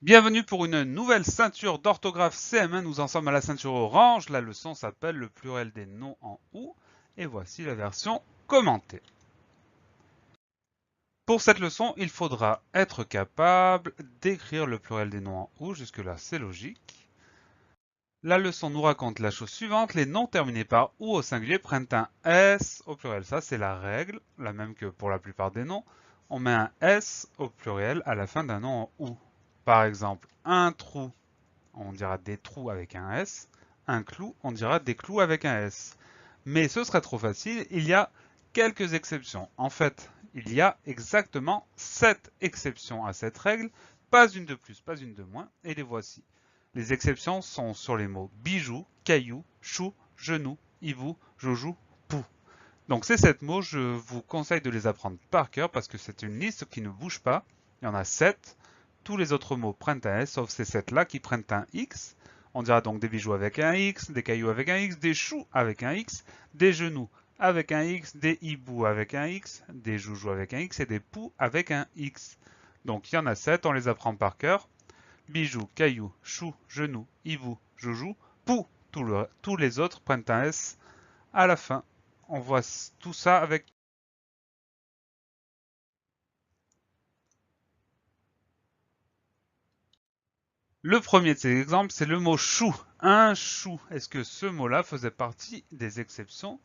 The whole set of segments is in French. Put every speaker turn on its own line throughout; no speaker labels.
Bienvenue pour une nouvelle ceinture d'orthographe CM1. Nous en sommes à la ceinture orange. La leçon s'appelle le pluriel des noms en OU. Et voici la version commentée. Pour cette leçon, il faudra être capable d'écrire le pluriel des noms en OU. Jusque-là, c'est logique. La leçon nous raconte la chose suivante. Les noms terminés par OU au singulier prennent un S au pluriel. Ça, c'est la règle, la même que pour la plupart des noms. On met un S au pluriel à la fin d'un nom en OU. Par exemple, un trou, on dira des trous avec un S. Un clou, on dira des clous avec un S. Mais ce serait trop facile, il y a quelques exceptions. En fait, il y a exactement 7 exceptions à cette règle, pas une de plus, pas une de moins, et les voici. Les exceptions sont sur les mots bijou, caillou, chou, genou, hibou, joujou, pou. Donc ces 7 mots, je vous conseille de les apprendre par cœur parce que c'est une liste qui ne bouge pas. Il y en a 7. Tous les autres mots prennent un S, sauf ces 7-là qui prennent un X. On dira donc des bijoux avec un X, des cailloux avec un X, des choux avec un X, des genoux avec un X, des hiboux avec un X, des joujoux avec un X et des poux avec un X. Donc il y en a 7, on les apprend par cœur. Bijoux, cailloux, choux, genoux, hibou, joujou, pou. Tous les autres prennent un S à la fin. On voit tout ça avec le premier de ces exemples, c'est le mot chou. Un chou. Est-ce que ce mot-là faisait partie des exceptions?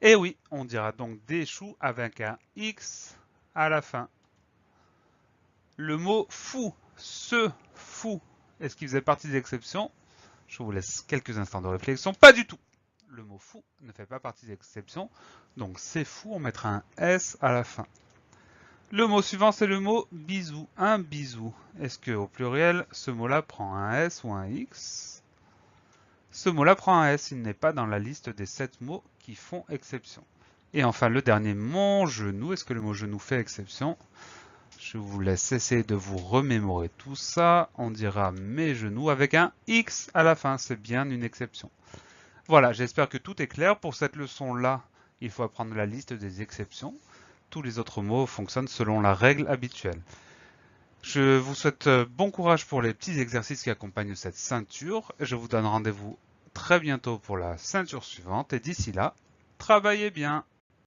Eh oui, on dira donc des choux avec un X à la fin. Le mot fou, ce fou, est-ce qu'il faisait partie des exceptions? Je vous laisse quelques instants de réflexion. Pas du tout. Le mot fou ne fait pas partie des exceptions. Donc c'est fou, on mettra un S à la fin. Le mot suivant, c'est le mot bisou. Un bisou. Est-ce que au pluriel, ce mot-là prend un S ou un X? Ce mot-là prend un S. Il n'est pas dans la liste des 7 mots qui font exception. Et enfin, le dernier, mon genou. Est-ce que le mot genou fait exception? Je vous laisse essayer de vous remémorer tout ça. On dira mes genoux avec un X à la fin. C'est bien une exception. Voilà, j'espère que tout est clair. Pour cette leçon-là, il faut apprendre la liste des exceptions. Tous les autres mots fonctionnent selon la règle habituelle. Je vous souhaite bon courage pour les petits exercices qui accompagnent cette ceinture. Je vous donne rendez-vous très bientôt pour la ceinture suivante et d'ici là, travaillez bien.